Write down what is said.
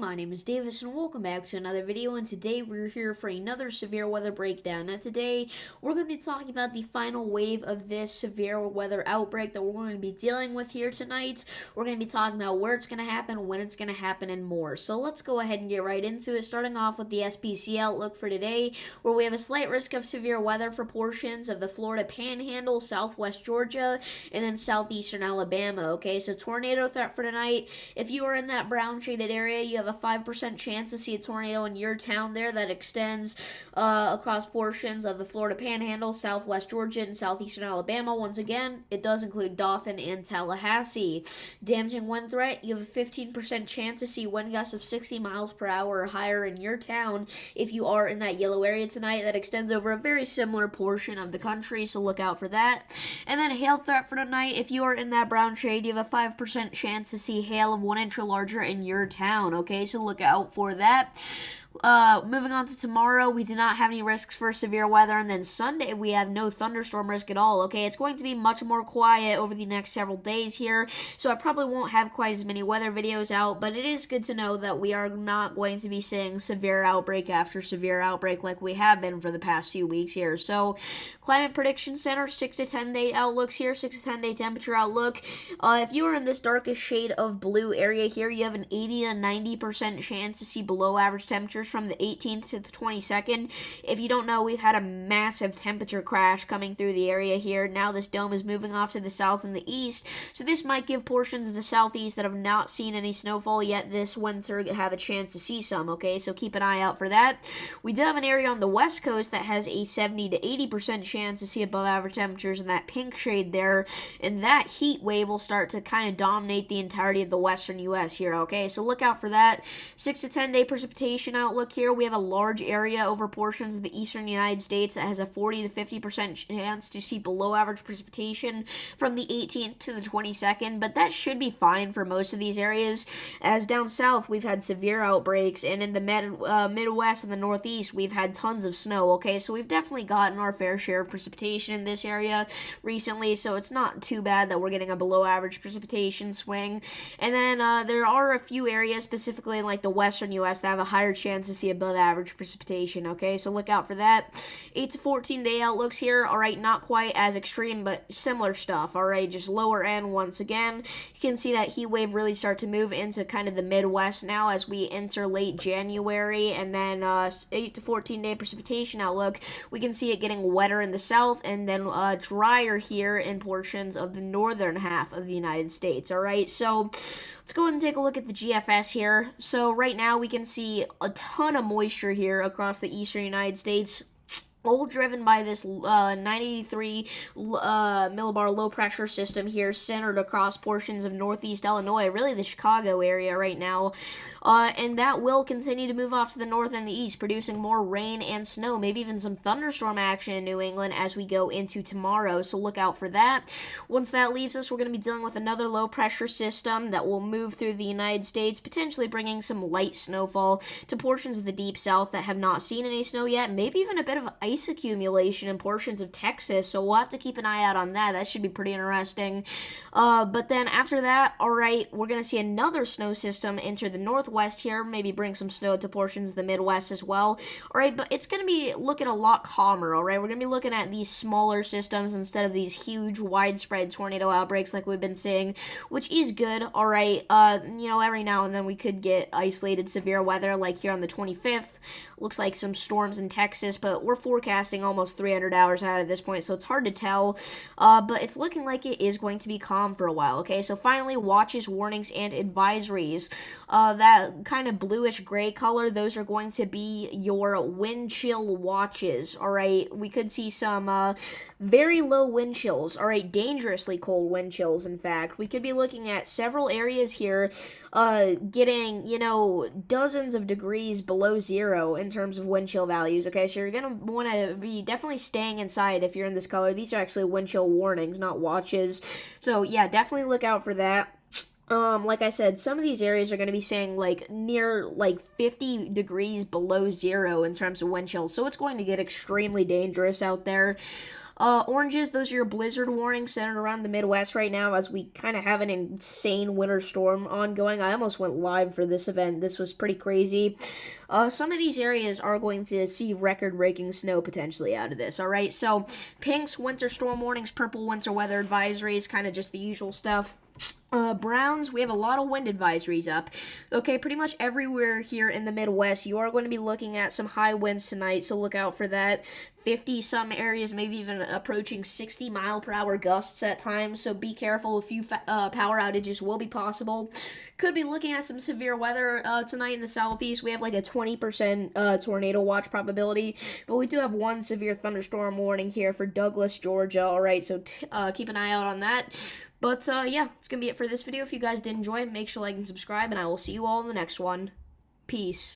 my name is Davis and welcome back to another video, and today we're here for another severe weather breakdown. Now today we're going to be talking about the final wave of this severe weather outbreak that we're going to be dealing with here tonight. We're going to be talking about where it's going to happen, when it's going to happen, and more. So let's go ahead and get right into it, starting off with the SPC outlook for today, where we have a slight risk of severe weather for portions of the Florida Panhandle, southwest Georgia, and then southeastern Alabama. Okay, so tornado threat for tonight. If you are in that brown shaded area, you have a 5% chance to see a tornado in your town there that extends across portions of the Florida Panhandle, southwest Georgia, and southeastern Alabama. Once again, it does include Dothan and Tallahassee. Damaging wind threat, you have a 15% chance to see wind gusts of 60 miles per hour or higher in your town if you are in that yellow area tonight. That extends over a very similar portion of the country, so look out for that. And then hail threat for tonight, if you are in that brown shade, you have a 5% chance to see hail of 1 inch or larger in your town. Okay, so look out for that. Moving on to tomorrow, we do not have any risks for severe weather, and then Sunday we have no thunderstorm risk at all. Okay, it's going to be much more quiet over the next several days here, so I probably won't have quite as many weather videos out, but it is good to know that we are not going to be seeing severe outbreak after severe outbreak like we have been for the past few weeks here. So Climate Prediction Center 6 to 10 day outlooks here, 6 to 10 day temperature outlook. If you are in this darkest shade of blue area here, you have an 80 to 90% chance to see below average temperatures from the 18th to the 22nd. If you don't know, we've had a massive temperature crash coming through the area here. Now this dome is moving off to the south and the east, so this might give portions of the southeast that have not seen any snowfall yet this winter have a chance to see some. Okay, so keep an eye out for that. We do have an area on the west coast that has a 70 to 80% chance to see above average temperatures in that pink shade there, and that heat wave will start to kind of dominate the entirety of the western U.S. here. Okay, so look out for that. 6 to 10 day precipitation outlook here. We have a large area over portions of the eastern United States that has a 40 to 50% chance to see below average precipitation from the 18th to the 22nd, but that should be fine for most of these areas, as down south we've had severe outbreaks, and in the Midwest and the Northeast we've had tons of snow. Okay, so we've definitely gotten our fair share of precipitation in this area recently, so it's not too bad that we're getting a below average precipitation swing. And then there are a few areas, specifically in like the western U.S., that have a higher chance to see above average precipitation. Okay, so look out for that. 8 to 14 day outlooks here. All right, not quite as extreme, but similar stuff. All right, just lower end once again. You can see that heat wave really start to move into kind of the Midwest now as we enter late January, and then 8 to 14 day precipitation outlook. We can see it getting wetter in the south and then drier here in portions of the northern half of the United States. All right, so let's go ahead and take a look at the GFS here. So right now we can see a ton of moisture here across the eastern United States, all driven by this 93 millibar low pressure system here centered across portions of northeast Illinois, really the Chicago area right now, and that will continue to move off to the north and the east, producing more rain and snow, maybe even some thunderstorm action in New England as we go into tomorrow, so look out for that. Once that leaves us, we're going to be dealing with another low pressure system that will move through the United States, potentially bringing some light snowfall to portions of the deep south that have not seen any snow yet, maybe even a bit of ice accumulation in portions of Texas, so we'll have to keep an eye out on that. That should be pretty interesting. But then after that, all right, we're going to see another snow system enter the northwest here, maybe bring some snow to portions of the Midwest as well. All right, but it's going to be looking a lot calmer, all right? We're going to be looking at these smaller systems instead of these huge widespread tornado outbreaks like we've been seeing, which is good, all right? Every now and then we could get isolated severe weather like here on the 25th. Looks like some storms in Texas, but we're forecasting almost 300 hours out at this point, so it's hard to tell, but it's looking like it is going to be calm for a while. Okay, so finally, watches, warnings, and advisories. That kind of bluish gray color, those are going to be your wind chill watches. All right, we could see some very low wind chills. All right, dangerously cold wind chills, in fact. We could be looking at several areas here getting, dozens of degrees below zero in terms of wind chill values. Okay, so you're going to want to be definitely staying inside if you're in this color. These are actually wind chill warnings, not watches. So yeah, definitely look out for that. Like I said, some of these areas are going to be saying like near like 50 degrees below zero in terms of wind chill, so it's going to get extremely dangerous out there. Oranges, those are your blizzard warnings centered around the Midwest right now as we kind of have an insane winter storm ongoing. I almost went live for this event. This was pretty crazy. Some of these areas are going to see record-breaking snow potentially out of this, all right? So, pinks, winter storm warnings, purple, winter weather advisories, kind of just the usual stuff. Browns, we have a lot of wind advisories up. Okay, pretty much everywhere here in the Midwest, you are going to be looking at some high winds tonight, so look out for that. 50 some areas, maybe even approaching 60 mile per hour gusts at times, so be careful. A few power outages will be possible. Could be looking at some severe weather tonight in the southeast. We have like a 20% tornado watch probability, but we do have one severe thunderstorm warning here for Douglas, Georgia. All right, so keep an eye out on that. But yeah, it's going to be it for this video. If you guys did enjoy it, make sure to like and subscribe, and I will see you all in the next one. Peace.